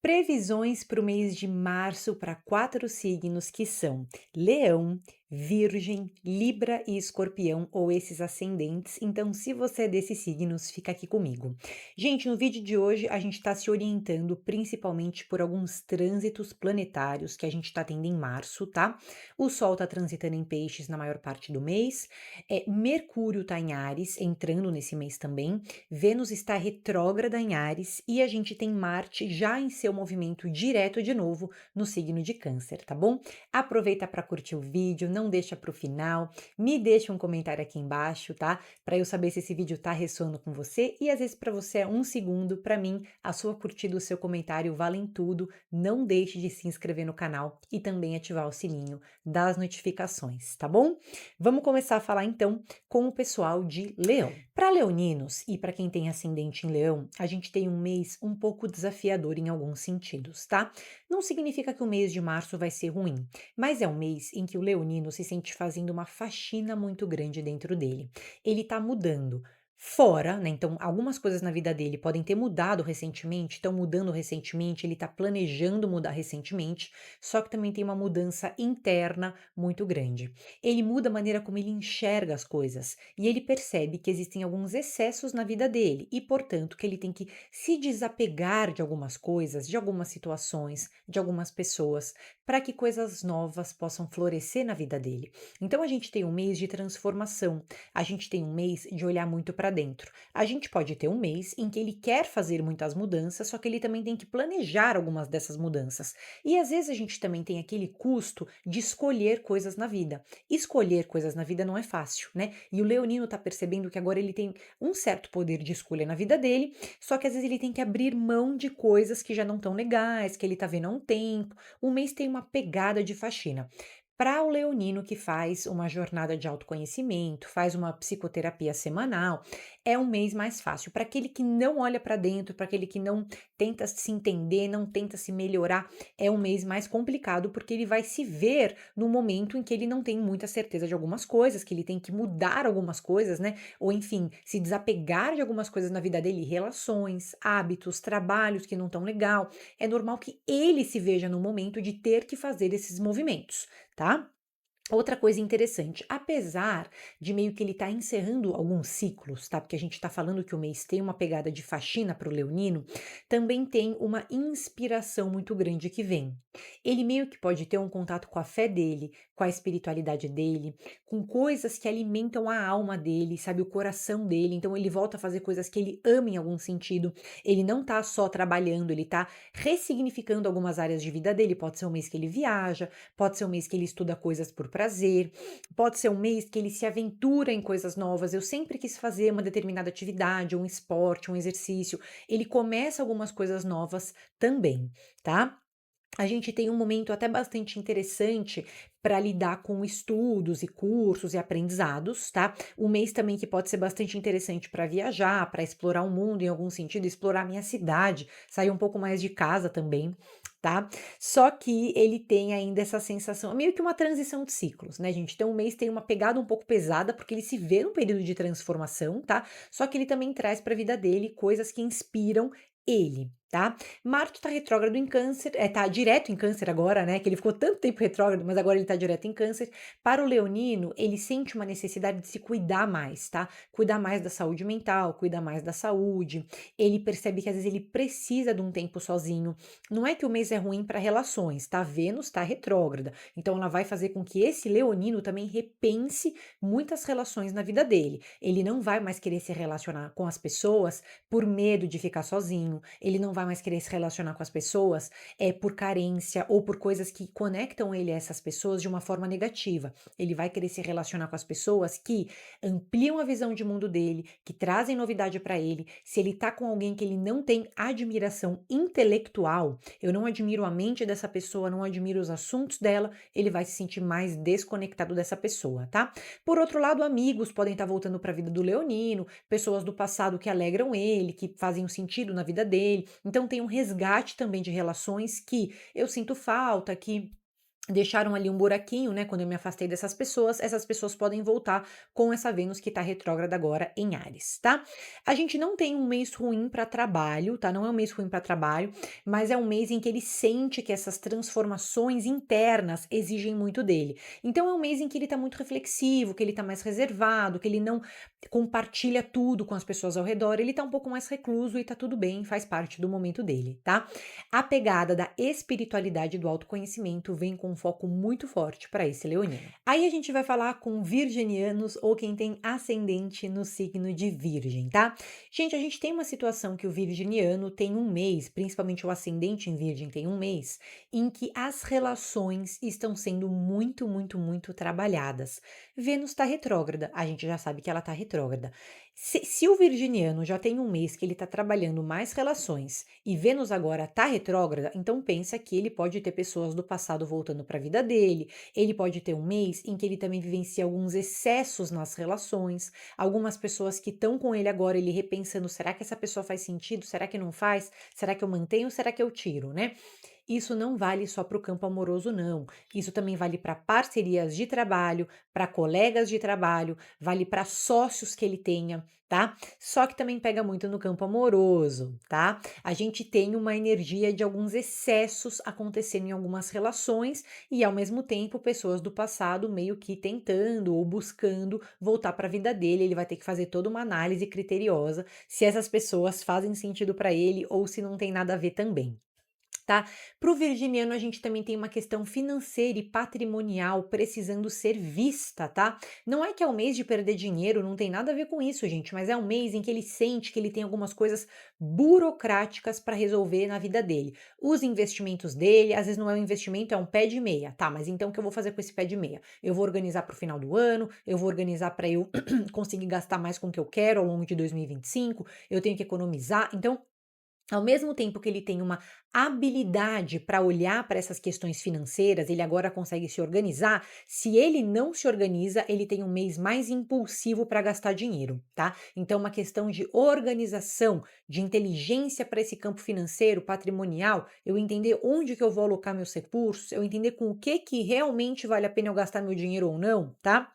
Previsões para o mês de março para 4 signos que são Leão, Virgem, Libra e Escorpião, ou esses ascendentes. Então, se você é desses signos, fica aqui comigo. Gente, no vídeo de hoje a gente está se orientando principalmente por alguns trânsitos planetários que a gente está tendo em março, tá? O Sol está transitando em Peixes na maior parte do mês, Mercúrio está em Áries, entrando nesse mês também. Vênus está retrógrada em Áries e a gente tem Marte já em seu movimento direto de novo no signo de Câncer, tá bom? Aproveita para curtir o vídeo, não deixa para o final, me deixa um comentário aqui embaixo, tá? Para eu saber se esse vídeo tá ressoando com você e às vezes para você é um segundo, para mim a sua curtida, o seu comentário valem tudo. Não deixe de se inscrever no canal e também ativar o sininho das notificações, tá bom? Vamos começar a falar então com o pessoal de Leão. Para leoninos e para quem tem ascendente em Leão, a gente tem um mês um pouco desafiador em alguns sentidos, tá? Não significa que o mês de março vai ser ruim, mas é um mês em que o leonino se sente fazendo uma faxina muito grande dentro dele. Ele tá mudando. Fora, né? Então, algumas coisas na vida dele podem ter mudado recentemente, estão mudando recentemente, ele tá planejando mudar recentemente, só que também tem uma mudança interna muito grande. Ele muda a maneira como ele enxerga as coisas e ele percebe que existem alguns excessos na vida dele e, portanto, que ele tem que se desapegar de algumas coisas, de algumas situações, de algumas pessoas, para que coisas novas possam florescer na vida dele. Então, a gente tem um mês de transformação, a gente tem um mês de olhar muito para dentro. A gente pode ter um mês em que ele quer fazer muitas mudanças, só que ele também tem que planejar algumas dessas mudanças. E às vezes a gente também tem aquele custo de escolher coisas na vida. Escolher coisas na vida não é fácil, né? E o leonino tá percebendo que agora ele tem um certo poder de escolha na vida dele, só que às vezes ele tem que abrir mão de coisas que já não estão legais, que ele tá vendo há um tempo. O mês tem uma pegada de faxina. Para o leonino que faz uma jornada de autoconhecimento, faz uma psicoterapia semanal, é um mês mais fácil. Para aquele que não olha para dentro, para aquele que não tenta se entender, não tenta se melhorar, é um mês mais complicado, porque ele vai se ver no momento em que ele não tem muita certeza de algumas coisas, que ele tem que mudar algumas coisas, né? Ou enfim, se desapegar de algumas coisas na vida dele, relações, hábitos, trabalhos que não estão legal. É normal que ele se veja no momento de ter que fazer esses movimentos, tá? Outra coisa interessante, apesar de meio que ele tá encerrando alguns ciclos, tá? Porque a gente tá falando que o mês tem uma pegada de faxina para o leonino, também tem uma inspiração muito grande que vem. Ele meio que pode ter um contato com a fé dele, com a espiritualidade dele, com coisas que alimentam a alma dele, sabe, o coração dele. Então ele volta a fazer coisas que ele ama em algum sentido. Ele não tá só trabalhando, ele tá ressignificando algumas áreas de vida dele. Pode ser um mês que ele viaja, pode ser um mês que ele estuda coisas por prazer, pode ser um mês que ele se aventura em coisas novas. Eu sempre quis fazer uma determinada atividade, um esporte, um exercício. Ele começa algumas coisas novas também, tá? A gente tem um momento até bastante interessante para lidar com estudos e cursos e aprendizados, tá? Um mês também que pode ser bastante interessante para viajar, para explorar o mundo em algum sentido, explorar a minha cidade, sair um pouco mais de casa também, tá? Só que ele tem ainda essa sensação, meio que uma transição de ciclos, né, gente? Então o mês tem uma pegada um pouco pesada, porque ele se vê num período de transformação, tá? Só que ele também traz para a vida dele coisas que inspiram ele, tá? Marte tá retrógrado em Câncer, tá direto em Câncer agora, né, que ele ficou tanto tempo retrógrado, mas agora ele tá direto em Câncer. Para o leonino, ele sente uma necessidade de se cuidar mais, tá? Cuidar mais da saúde mental, cuidar mais da saúde. Ele percebe que às vezes ele precisa de um tempo sozinho. Não é que o mês é ruim para relações, tá? Vênus tá retrógrada, então ela vai fazer com que esse leonino também repense muitas relações na vida dele. Ele não vai mais querer se relacionar com as pessoas por medo de ficar sozinho, ele não vai mais querer se relacionar com as pessoas por carência ou por coisas que conectam ele a essas pessoas de uma forma negativa. Ele vai querer se relacionar com as pessoas que ampliam a visão de mundo dele, que trazem novidade para ele. Se ele tá com alguém que ele não tem admiração intelectual, eu não admiro a mente dessa pessoa, não admiro os assuntos dela, ele vai se sentir mais desconectado dessa pessoa, tá? Por outro lado, amigos podem estar voltando para a vida do leonino, pessoas do passado que alegram ele, que fazem um sentido na vida dele. Então tem um resgate também de relações que eu sinto falta, que deixaram ali um buraquinho, né, quando eu me afastei dessas pessoas, essas pessoas podem voltar com essa Vênus que tá retrógrada agora em Áries, tá? A gente não tem um mês ruim para trabalho, tá? Não é um mês ruim para trabalho, mas é um mês em que ele sente que essas transformações internas exigem muito dele. Então é um mês em que ele tá muito reflexivo, que ele tá mais reservado, que ele não compartilha tudo com as pessoas ao redor, ele tá um pouco mais recluso e tá tudo bem, faz parte do momento dele, tá? A pegada da espiritualidade e do autoconhecimento vem com um foco muito forte para esse leonino. Aí a gente vai falar com virginianos ou quem tem ascendente no signo de Virgem, tá? Gente, a gente tem uma situação que o virginiano tem um mês, principalmente o ascendente em Virgem tem um mês, em que as relações estão sendo muito, muito, muito trabalhadas. Vênus está retrógrada, a gente já sabe que ela está retrógrada. Se o virginiano já tem um mês que ele está trabalhando mais relações e Vênus agora está retrógrada, então pensa que ele pode ter pessoas do passado voltando para a vida dele, ele pode ter um mês em que ele também vivencia alguns excessos nas relações, algumas pessoas que estão com ele agora, ele repensando, será que essa pessoa faz sentido? Será que não faz? Será que eu mantenho? Será que eu tiro, né? Isso não vale só para o campo amoroso, não. Isso também vale para parcerias de trabalho, para colegas de trabalho, vale para sócios que ele tenha, tá? Só que também pega muito no campo amoroso, tá? A gente tem uma energia de alguns excessos acontecendo em algumas relações e, ao mesmo tempo, pessoas do passado meio que tentando ou buscando voltar para a vida dele. Ele vai ter que fazer toda uma análise criteriosa se essas pessoas fazem sentido para ele ou se não tem nada a ver também. Tá? Para o virginiano, a gente também tem uma questão financeira e patrimonial precisando ser vista, tá? Não é que é o mês de perder dinheiro, não tem nada a ver com isso, gente, mas é um mês em que ele sente que ele tem algumas coisas burocráticas para resolver na vida dele. Os investimentos dele, às vezes não é um investimento, é um pé de meia, tá? Mas então o que eu vou fazer com esse pé de meia? Eu vou organizar para o final do ano, eu vou organizar para eu conseguir gastar mais com o que eu quero ao longo de 2025, eu tenho que economizar. Então, ao mesmo tempo que ele tem uma habilidade para olhar para essas questões financeiras, ele agora consegue se organizar. Se ele não se organiza, ele tem um mês mais impulsivo para gastar dinheiro, tá? Então, uma questão de organização, de inteligência para esse campo financeiro, patrimonial, eu entender onde que eu vou alocar meus recursos, eu entender com o que realmente vale a pena eu gastar meu dinheiro ou não, tá?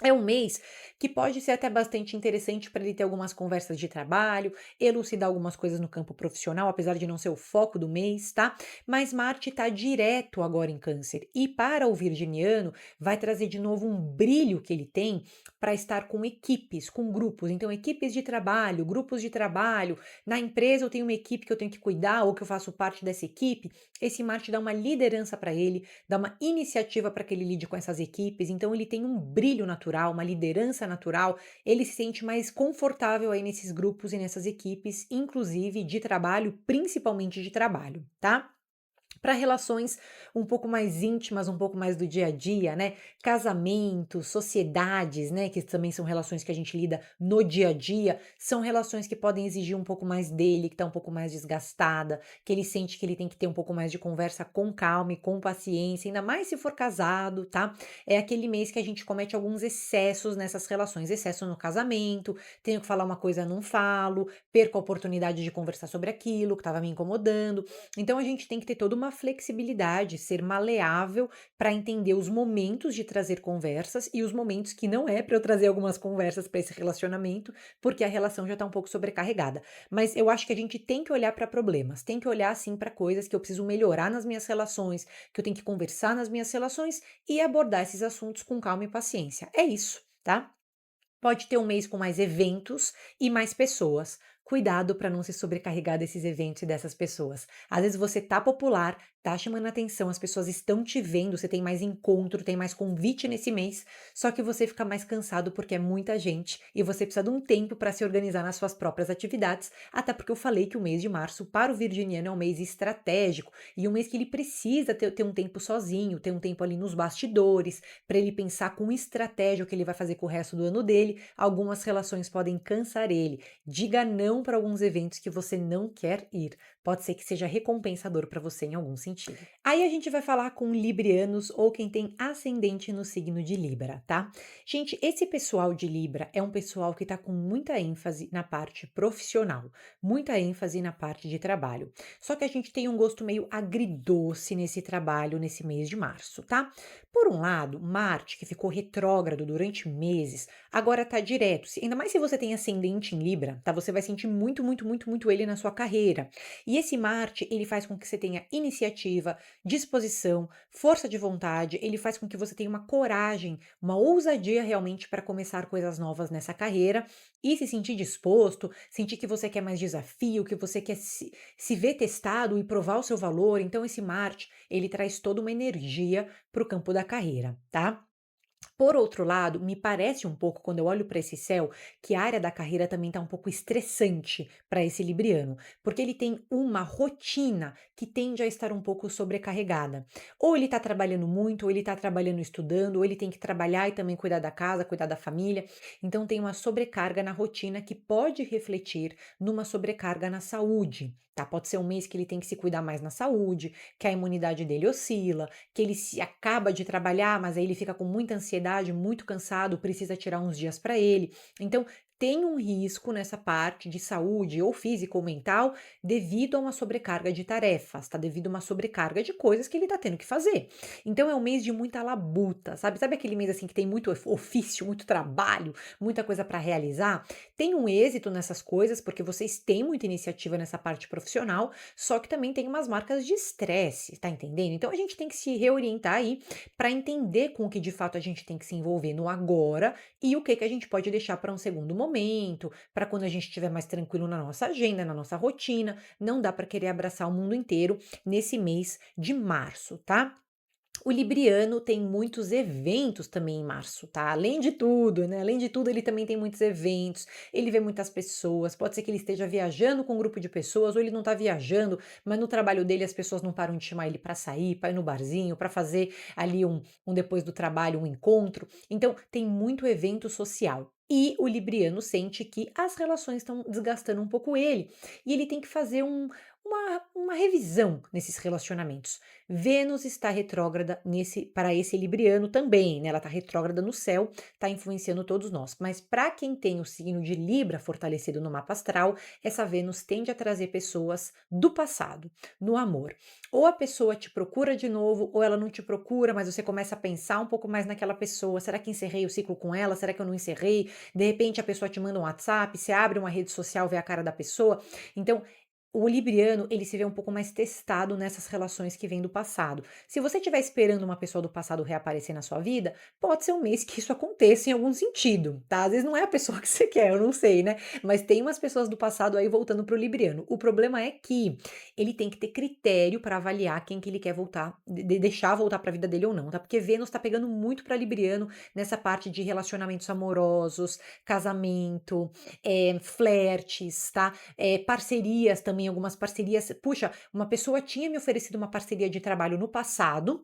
É um mês que pode ser até bastante interessante para ele ter algumas conversas de trabalho, elucidar algumas coisas no campo profissional, apesar de não ser o foco do mês, tá? Mas Marte está direto agora em Câncer e para o virginiano vai trazer de novo um brilho que ele tem para estar com equipes, com grupos. Então, equipes de trabalho, grupos de trabalho. Na empresa eu tenho uma equipe que eu tenho que cuidar ou que eu faço parte dessa equipe. Esse Marte dá uma liderança para ele, dá uma iniciativa para que ele lide com essas equipes. Então, ele tem um brilho natural, uma liderança natural, ele se sente mais confortável aí nesses grupos e nessas equipes, inclusive de trabalho, principalmente de trabalho, tá? Para relações um pouco mais íntimas, um pouco mais do dia a dia, né? Casamentos, sociedades, né? Que também são relações que a gente lida no dia a dia, são relações que podem exigir um pouco mais dele, que tá um pouco mais desgastada, que ele sente que ele tem que ter um pouco mais de conversa com calma e com paciência, ainda mais se for casado, tá? É aquele mês que a gente comete alguns excessos nessas relações, excesso no casamento, tenho que falar uma coisa, não falo, perco a oportunidade de conversar sobre aquilo que estava me incomodando. Então a gente tem que ter toda uma flexibilidade, ser maleável para entender os momentos de trazer conversas e os momentos que não é para eu trazer algumas conversas para esse relacionamento, porque a relação já está um pouco sobrecarregada. Mas eu acho que a gente tem que olhar para problemas, tem que olhar assim para coisas que eu preciso melhorar nas minhas relações, que eu tenho que conversar nas minhas relações e abordar esses assuntos com calma e paciência. É isso, tá? Pode ter um mês com mais eventos e mais pessoas. Cuidado para não se sobrecarregar desses eventos e dessas pessoas. Às vezes você tá popular, tá chamando atenção, as pessoas estão te vendo, você tem mais encontro, tem mais convite nesse mês, só que você fica mais cansado porque é muita gente e você precisa de um tempo para se organizar nas suas próprias atividades, até porque eu falei que o mês de março para o virginiano é um mês estratégico e um mês que ele precisa ter um tempo sozinho, ter um tempo ali nos bastidores, para ele pensar com estratégia o que ele vai fazer com o resto do ano dele. Algumas relações podem cansar ele. Diga não para alguns eventos que você não quer ir. Pode ser que seja recompensador para você em algum sentido. sentido. Aí a gente vai falar com librianos ou quem tem ascendente no signo de Libra, tá? Gente, esse pessoal de Libra é um pessoal que tá com muita ênfase na parte profissional, muita ênfase na parte de trabalho. Só que a gente tem um gosto meio agridoce nesse trabalho nesse mês de março, tá? Por um lado, Marte, que ficou retrógrado durante meses, agora tá direto. Ainda mais se você tem ascendente em Libra, tá? Você vai sentir muito, muito, muito, muito ele na sua carreira. E esse Marte, ele faz com que você tenha iniciativa, disposição, força de vontade, ele faz com que você tenha uma coragem, uma ousadia realmente para começar coisas novas nessa carreira e se sentir disposto, sentir que você quer mais desafio, que você quer se ver testado e provar o seu valor. Então, esse Marte, ele traz toda uma energia para o campo da carreira, tá? Por outro lado, me parece um pouco, quando eu olho para esse céu, que a área da carreira também está um pouco estressante para esse libriano, porque ele tem uma rotina que tende a estar um pouco sobrecarregada. Ou ele está trabalhando muito, ou ele está trabalhando e estudando, ou ele tem que trabalhar e também cuidar da casa, cuidar da família. Então tem uma sobrecarga na rotina que pode refletir numa sobrecarga na saúde. Tá? Pode ser um mês que ele tem que se cuidar mais na saúde, que a imunidade dele oscila, que ele se acaba de trabalhar, mas aí ele fica com muita ansiedade, muito cansado, precisa tirar uns dias para ele. Então, tem um risco nessa parte de saúde, ou física ou mental, devido a uma sobrecarga de tarefas, tá? Devido a uma sobrecarga de coisas que ele tá tendo que fazer. Então, é um mês de muita labuta, sabe? Sabe aquele mês assim que tem muito ofício, muito trabalho, muita coisa para realizar? Tem um êxito nessas coisas, porque vocês têm muita iniciativa nessa parte profissional, só que também tem umas marcas de estresse, tá entendendo? Então a gente tem que se reorientar aí para entender com o que de fato a gente tem que se envolver no agora e o que que a gente pode deixar para um segundo momento, para quando a gente estiver mais tranquilo na nossa agenda, na nossa rotina. Não dá para querer abraçar o mundo inteiro nesse mês de março, tá? O libriano tem muitos eventos também em março, tá? Além de tudo, né? Além de tudo, ele também tem muitos eventos, ele vê muitas pessoas. Pode ser que ele esteja viajando com um grupo de pessoas, ou ele não tá viajando, mas no trabalho dele as pessoas não param de chamar ele para sair, para ir no barzinho, para fazer ali um depois do trabalho, um encontro. Então, tem muito evento social. E o libriano sente que as relações estão desgastando um pouco ele. E ele tem que fazer uma revisão nesses relacionamentos. Vênus está retrógrada nesse para esse libriano também, né, ela está retrógrada no céu, está influenciando todos nós. Mas para quem tem o signo de Libra fortalecido no mapa astral, essa Vênus tende a trazer pessoas do passado, no amor. Ou a pessoa te procura de novo, ou ela não te procura, mas você começa a pensar um pouco mais naquela pessoa. Será que encerrei o ciclo com ela? Será que eu não encerrei? De repente a pessoa te manda um WhatsApp, você abre uma rede social, vê a cara da pessoa. Então, o libriano, ele se vê um pouco mais testado nessas relações que vêm do passado. Se você estiver esperando uma pessoa do passado reaparecer na sua vida, pode ser um mês que isso aconteça em algum sentido, tá? Às vezes não é a pessoa que você quer, eu não sei, né? Mas tem umas pessoas do passado aí voltando pro libriano. O problema é que ele tem que ter critério para avaliar quem que ele quer voltar, deixar voltar para a vida dele ou não, tá? Porque Vênus tá pegando muito para libriano nessa parte de relacionamentos amorosos, casamento, flertes, tá? Parcerias também, algumas parcerias. Puxa, uma pessoa tinha me oferecido uma parceria de trabalho no passado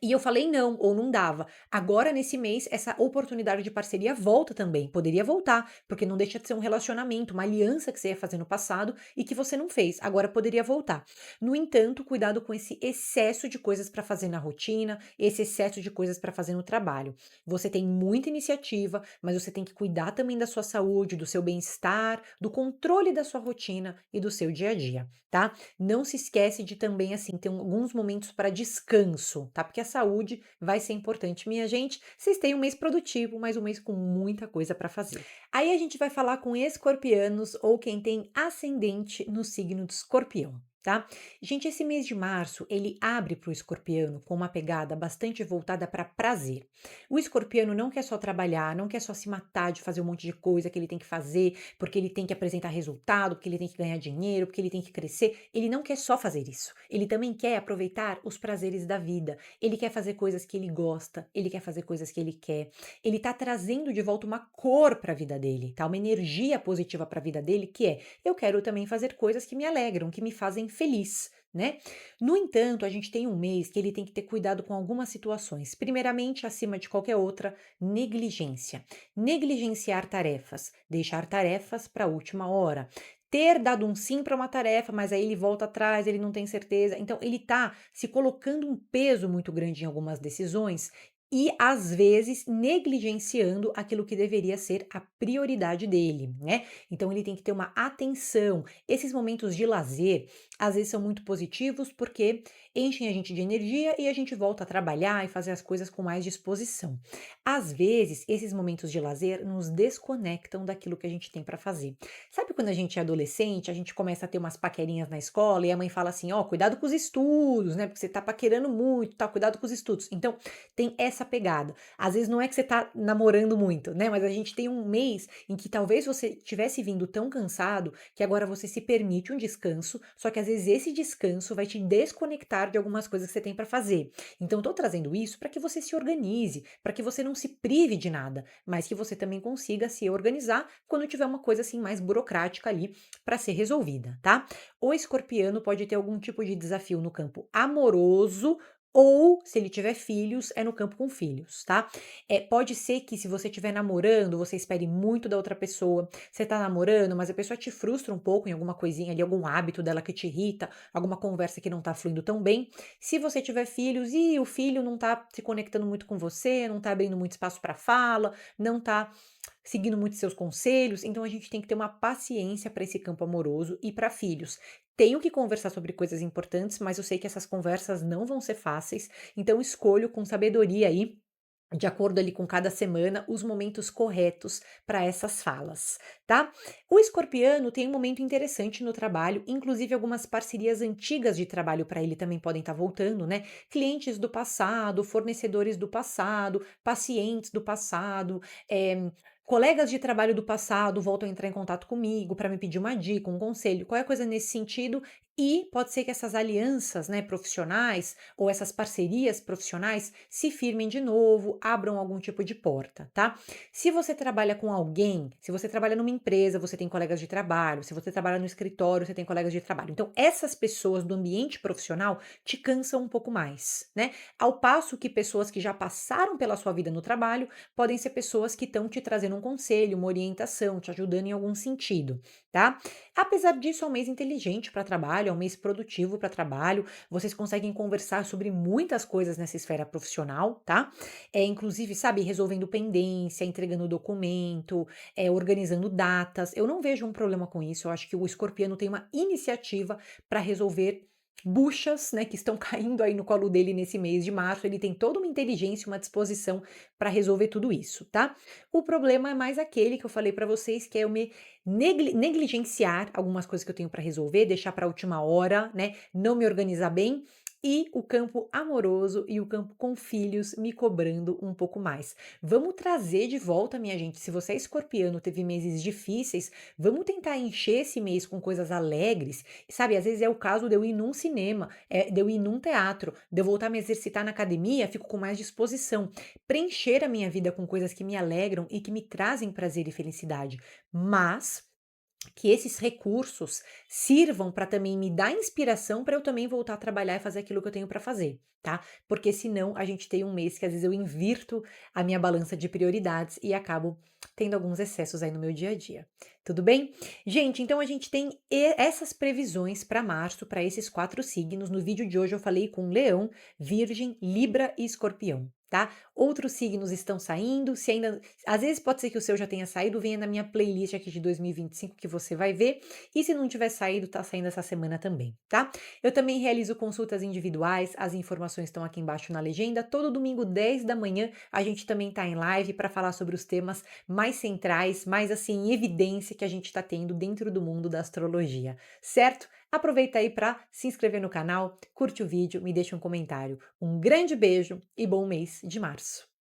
e eu falei não, ou não dava. Agora, nesse mês, essa oportunidade de parceria volta também. Poderia voltar, porque não deixa de ser um relacionamento, uma aliança que você ia fazer no passado e que você não fez. Agora poderia voltar. No entanto, cuidado com esse excesso de coisas para fazer na rotina, esse excesso de coisas para fazer no trabalho. Você tem muita iniciativa, mas você tem que cuidar também da sua saúde, do seu bem-estar, do controle da sua rotina e do seu dia a dia, tá? Não se esquece de também, assim, ter alguns momentos para descanso, tá? Porque a saúde vai ser importante. Minha gente, vocês têm um mês produtivo, mas um mês com muita coisa para fazer. Aí a gente vai falar com escorpianos ou quem tem ascendente no signo de escorpião. Tá? Gente, esse mês de março ele abre para o escorpiano com uma pegada bastante voltada para prazer. O escorpiano não quer só trabalhar, não quer só se matar de fazer um monte de coisa que ele tem que fazer, porque ele tem que apresentar resultado, porque ele tem que ganhar dinheiro, porque ele tem que crescer. Ele não quer só fazer isso. Ele também quer aproveitar os prazeres da vida. Ele quer fazer coisas que ele gosta, ele quer fazer coisas que ele quer. Ele tá trazendo de volta uma cor para a vida dele, tá? Uma energia positiva para a vida dele, que é: eu quero também fazer coisas que me alegram, que me fazem feliz. Né? No entanto, a gente tem um mês que ele tem que ter cuidado com algumas situações. Primeiramente, acima de qualquer outra, negligência. Negligenciar tarefas, deixar tarefas para a última hora. ter dado um sim para uma tarefa, mas aí ele volta atrás, ele não tem certeza. Então ele tá se colocando um peso muito grande em algumas decisões e, às vezes, negligenciando aquilo que deveria ser a prioridade dele, né. Então ele tem que ter uma atenção. Esses momentos de lazer, às vezes, são muito positivos, porque enchem a gente de energia e a gente volta a trabalhar e fazer as coisas com mais disposição. Às vezes, esses momentos de lazer nos desconectam daquilo que a gente tem para fazer. Sabe quando a gente é adolescente, a gente começa a ter umas paquerinhas na escola e a mãe fala assim: "Ó, cuidado com os estudos, né, porque você tá paquerando muito, tá, cuidado com os estudos". Então, tem essa pegada. Às vezes não é que você tá namorando muito, né, mas a gente tem um mês em que talvez você tivesse vindo tão cansado que agora você se permite um descanso, só que às vezes esse descanso vai te desconectar de algumas coisas que você tem para fazer. Então, tô trazendo isso para que você se organize, para que você não se prive de nada, mas que você também consiga se organizar quando tiver uma coisa assim mais burocrática ali para ser resolvida, tá? O escorpiano pode ter algum tipo de desafio no campo amoroso. Ou, se ele tiver filhos, é no campo com filhos, tá? Pode ser que, se você estiver namorando, você espere muito da outra pessoa. Você tá namorando, mas a pessoa te frustra um pouco em alguma coisinha ali, algum hábito dela que te irrita, alguma conversa que não tá fluindo tão bem. Se você tiver filhos e o filho não tá se conectando muito com você, não tá abrindo muito espaço para fala, não tá seguindo muito seus conselhos, então a gente tem que ter uma paciência para esse campo amoroso e para filhos. Tenho que conversar sobre coisas importantes, mas eu sei que essas conversas não vão ser fáceis, então escolho com sabedoria aí, de acordo ali com cada semana, os momentos corretos para essas falas, tá? O escorpiano tem um momento interessante no trabalho, inclusive algumas parcerias antigas de trabalho para ele também podem estar voltando, né? Clientes do passado, fornecedores do passado, pacientes do passado, colegas de trabalho do passado voltam a entrar em contato comigo para me pedir uma dica, um conselho, qualquer coisa nesse sentido. E pode ser que essas alianças, né, profissionais ou essas parcerias profissionais se firmem de novo, abram algum tipo de porta, tá? Se você trabalha com alguém, se você trabalha numa empresa, você tem colegas de trabalho, se você trabalha no escritório, você tem colegas de trabalho. Então, essas pessoas do ambiente profissional te cansam um pouco mais, né? Ao passo que pessoas que já passaram pela sua vida no trabalho podem ser pessoas que estão te trazendo um conselho, uma orientação, te ajudando em algum sentido, tá? Apesar disso, é um mês inteligente para trabalho, é um mês produtivo para trabalho. Vocês conseguem conversar sobre muitas coisas nessa esfera profissional, tá? Inclusive, sabe, resolvendo pendência, entregando documento, organizando datas. Eu não vejo um problema com isso. Eu acho que o escorpiano tem uma iniciativa para resolver buchas, né, que estão caindo aí no colo dele nesse mês de março. Ele tem toda uma inteligência, uma disposição para resolver tudo isso, tá? O problema é mais aquele que eu falei para vocês, que é eu me negligenciar algumas coisas que eu tenho para resolver, deixar para a última hora, né? Não me organizar bem. E o campo amoroso e o campo com filhos me cobrando um pouco mais. Vamos trazer de volta, minha gente. Se você é escorpiano, teve meses difíceis, vamos tentar encher esse mês com coisas alegres. Sabe, às vezes é o caso de eu ir num cinema, de eu ir num teatro, de eu voltar a me exercitar na academia, fico com mais disposição. Preencher a minha vida com coisas que me alegram e que me trazem prazer e felicidade. Mas que esses recursos sirvam para também me dar inspiração para eu também voltar a trabalhar e fazer aquilo que eu tenho para fazer, tá? Porque senão a gente tem um mês que às vezes eu invirto a minha balança de prioridades e acabo tendo alguns excessos aí no meu dia a dia. Tudo bem? Gente, então a gente tem essas previsões para março, para esses 4 signos. No vídeo de hoje eu falei com Leão, Virgem, Libra e Escorpião. Tá? Outros signos estão saindo, se ainda, às vezes pode ser que o seu já tenha saído, venha na minha playlist aqui de 2025 que você vai ver, e se não tiver saído, tá saindo essa semana também, tá? Eu também realizo consultas individuais, as informações estão aqui embaixo na legenda, todo domingo 10 da manhã a gente também tá em live para falar sobre os temas mais centrais, mais assim em evidência que a gente está tendo dentro do mundo da astrologia, certo? Aproveita aí para se inscrever no canal, curte o vídeo, me deixa um comentário. Um grande beijo e bom mês de março!